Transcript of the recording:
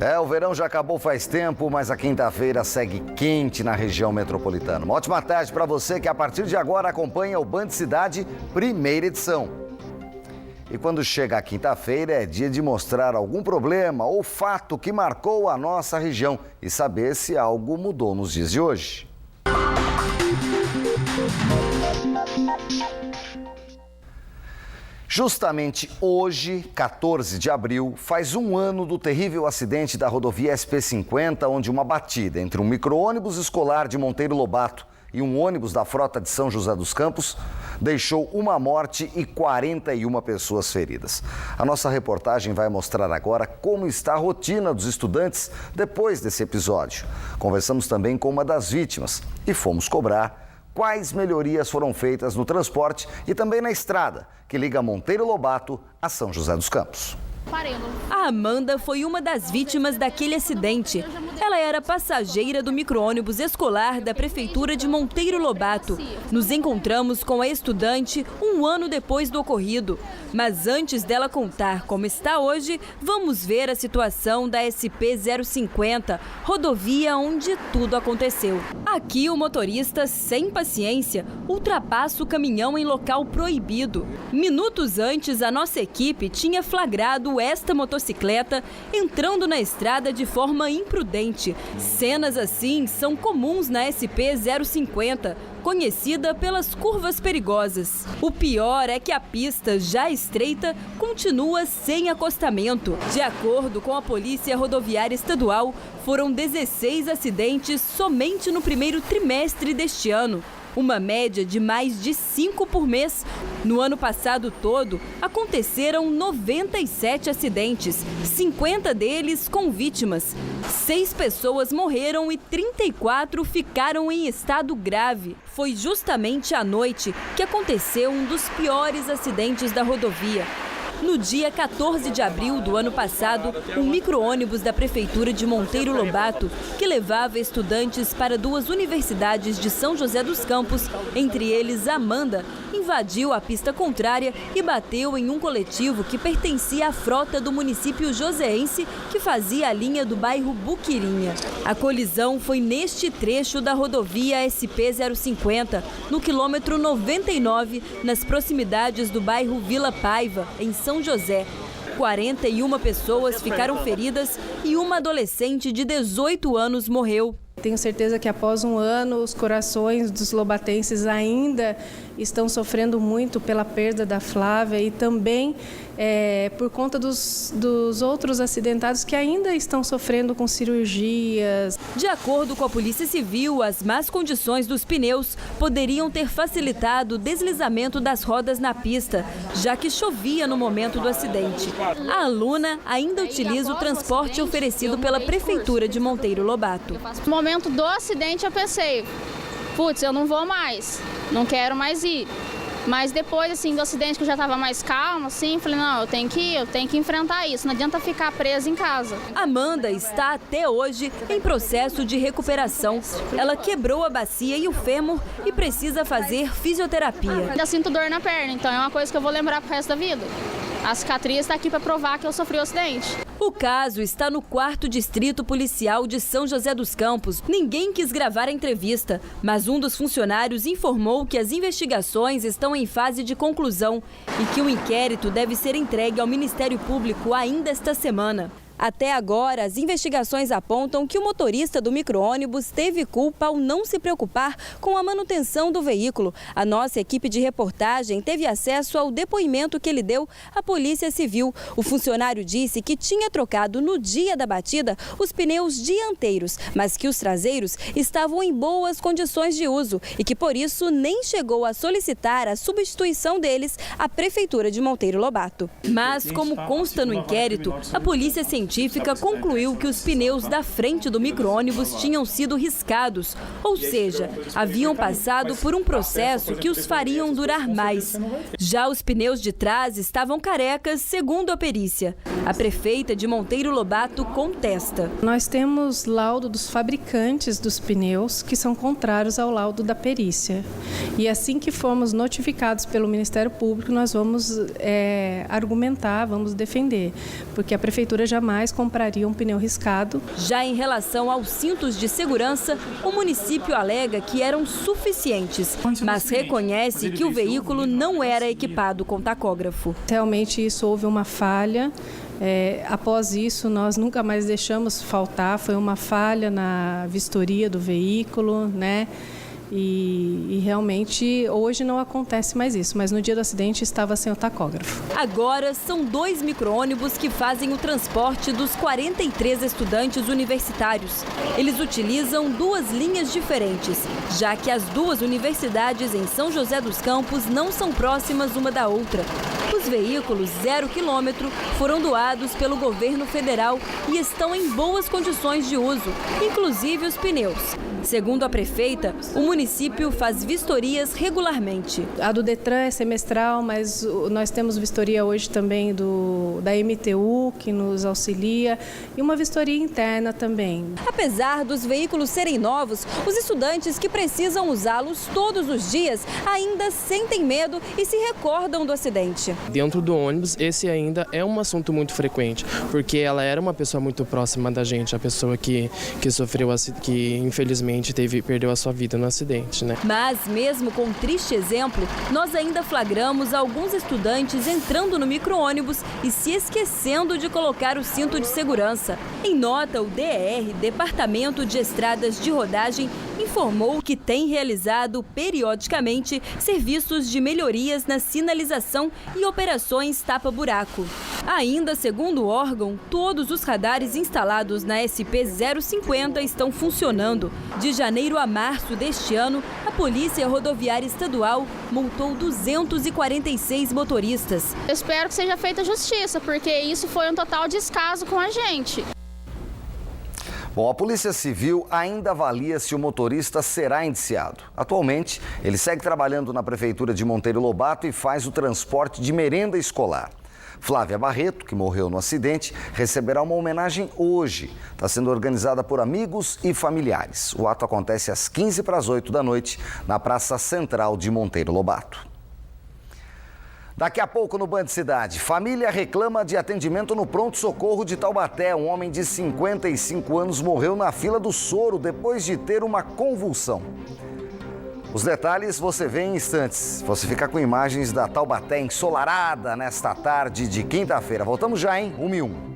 O verão já acabou faz tempo, mas a quinta-feira segue quente na região metropolitana. Uma ótima tarde para você que a partir de agora acompanha o Band Cidade, primeira edição. E quando chega a quinta-feira é dia de mostrar algum problema ou fato que marcou a nossa região e saber se algo mudou nos dias de hoje. Justamente hoje, 14 de abril, faz um ano do terrível acidente da rodovia SP-50, onde uma batida entre um micro-ônibus escolar de Monteiro Lobato e um ônibus da frota de São José dos Campos deixou uma morte e 41 pessoas feridas. A nossa reportagem vai mostrar agora como está a rotina dos estudantes depois desse episódio. Conversamos também com uma das vítimas e fomos cobrar quais melhorias foram feitas no transporte e também na estrada que liga Monteiro Lobato a São José dos Campos. A Amanda foi uma das vítimas daquele acidente. Ela era passageira do micro-ônibus escolar da Prefeitura de Monteiro Lobato. Nos encontramos com a estudante um ano depois do ocorrido. Mas antes dela contar como está hoje, vamos ver a situação da SP-050, rodovia onde tudo aconteceu. Aqui o motorista, sem paciência, ultrapassa o caminhão em local proibido. Minutos antes, a nossa equipe tinha flagrado esta motocicleta entrando na estrada de forma imprudente. Cenas assim são comuns na SP-050, conhecida pelas curvas perigosas. O pior é que a pista, já estreita, continua sem acostamento. De acordo com a Polícia Rodoviária Estadual, foram 16 acidentes somente no primeiro trimestre deste ano. Uma média de mais de 5 por mês. No ano passado todo, aconteceram 97 acidentes, 50 deles com vítimas. 6 pessoas morreram e 34 ficaram em estado grave. Foi justamente à noite que aconteceu um dos piores acidentes da rodovia. No dia 14 de abril do ano passado, um micro-ônibus da Prefeitura de Monteiro Lobato, que levava estudantes para 2 universidades de São José dos Campos, entre eles Amanda, invadiu a pista contrária e bateu em um coletivo que pertencia à frota do município joseense, que fazia a linha do bairro Buquirinha. A colisão foi neste trecho da rodovia SP-050, no quilômetro 99, nas proximidades do bairro Vila Paiva, em São José. 41 pessoas ficaram feridas e uma adolescente de 18 anos morreu. Tenho certeza que após um ano, os corações dos lobatenses ainda estão sofrendo muito pela perda da Flávia e também por conta dos outros acidentados que ainda estão sofrendo com cirurgias. De acordo com a Polícia Civil, as más condições dos pneus poderiam ter facilitado o deslizamento das rodas na pista, já que chovia no momento do acidente. A aluna ainda utiliza o transporte oferecido pela Prefeitura de Monteiro Lobato. No momento do acidente eu pensei, putz, eu não vou mais, não quero mais ir. Mas depois, assim, do acidente que eu já estava mais calma, assim, falei, não, eu tenho que ir, eu tenho que enfrentar isso, não adianta ficar presa em casa. Amanda está até hoje em processo de recuperação. Ela quebrou a bacia e o fêmur e precisa fazer fisioterapia. Ainda sinto dor na perna, então é uma coisa que eu vou lembrar pro resto da vida. A cicatriz está aqui para provar que eu sofri o acidente. O caso está no 4º Distrito Policial de São José dos Campos. Ninguém quis gravar a entrevista, mas um dos funcionários informou que as investigações estão em fase de conclusão e que o inquérito deve ser entregue ao Ministério Público ainda esta semana. Até agora, as investigações apontam que o motorista do micro-ônibus teve culpa ao não se preocupar com a manutenção do veículo. A nossa equipe de reportagem teve acesso ao depoimento que ele deu à Polícia Civil. O funcionário disse que tinha trocado no dia da batida os pneus dianteiros, mas que os traseiros estavam em boas condições de uso e que por isso nem chegou a solicitar a substituição deles à Prefeitura de Monteiro Lobato. Mas, como consta no inquérito, a Polícia Científica concluiu que os pneus da frente do micro-ônibus tinham sido riscados, ou seja, haviam passado por um processo que os fariam durar mais. Já os pneus de trás estavam carecas, segundo a perícia. A prefeita de Monteiro Lobato contesta. Nós temos laudo dos fabricantes dos pneus que são contrários ao laudo da perícia. E assim que formos notificados pelo Ministério Público, nós vamos argumentar, vamos defender, porque a prefeitura jamais jamais compraria um pneu riscado. Já em relação aos cintos de segurança, o município alega que eram suficientes, mas reconhece que o veículo não era equipado com tacógrafo. Realmente isso houve uma falha. Após isso, nós nunca mais deixamos faltar. Foi uma falha na vistoria do veículo, né? E realmente hoje não acontece mais isso, mas no dia do acidente estava sem o tacógrafo. Agora são 2 micro-ônibus que fazem o transporte dos 43 estudantes universitários. Eles utilizam 2 linhas diferentes, já que as 2 universidades em São José dos Campos não são próximas uma da outra. Os veículos 0 quilômetro foram doados pelo governo federal e estão em boas condições de uso, inclusive os pneus. Segundo a prefeita, o município faz vistorias regularmente. A do Detran é semestral, mas nós temos vistoria hoje também da MTU, que nos auxilia, e uma vistoria interna também. Apesar dos veículos serem novos, os estudantes que precisam usá-los todos os dias ainda sentem medo e se recordam do acidente. Dentro do ônibus, esse ainda é um assunto muito frequente, porque ela era uma pessoa muito próxima da gente, a pessoa que sofreu, que infelizmente perdeu a sua vida no acidente, né? Mas mesmo com um triste exemplo, nós ainda flagramos alguns estudantes entrando no micro-ônibus e se esquecendo de colocar o cinto de segurança. Em nota, o DER, Departamento de Estradas de Rodagem, informou que tem realizado periodicamente serviços de melhorias na sinalização e operações tapa-buraco. Ainda segundo o órgão, todos os radares instalados na SP-050 estão funcionando. De janeiro a março deste ano, a Polícia Rodoviária Estadual multou 246 motoristas. Eu espero que seja feita justiça, porque isso foi um total descaso com a gente. Bom, a Polícia Civil ainda avalia se o motorista será indiciado. Atualmente, ele segue trabalhando na Prefeitura de Monteiro Lobato e faz o transporte de merenda escolar. Flávia Barreto, que morreu no acidente, receberá uma homenagem hoje. Está sendo organizada por amigos e familiares. O ato acontece às 7:45 da noite, na Praça Central de Monteiro Lobato. Daqui a pouco no Band Cidade, família reclama de atendimento no pronto-socorro de Taubaté. Um homem de 55 anos morreu na fila do soro depois de ter uma convulsão. Os detalhes você vê em instantes. Você fica com imagens da Taubaté ensolarada nesta tarde de quinta-feira. Voltamos já, hein? 1 e 1.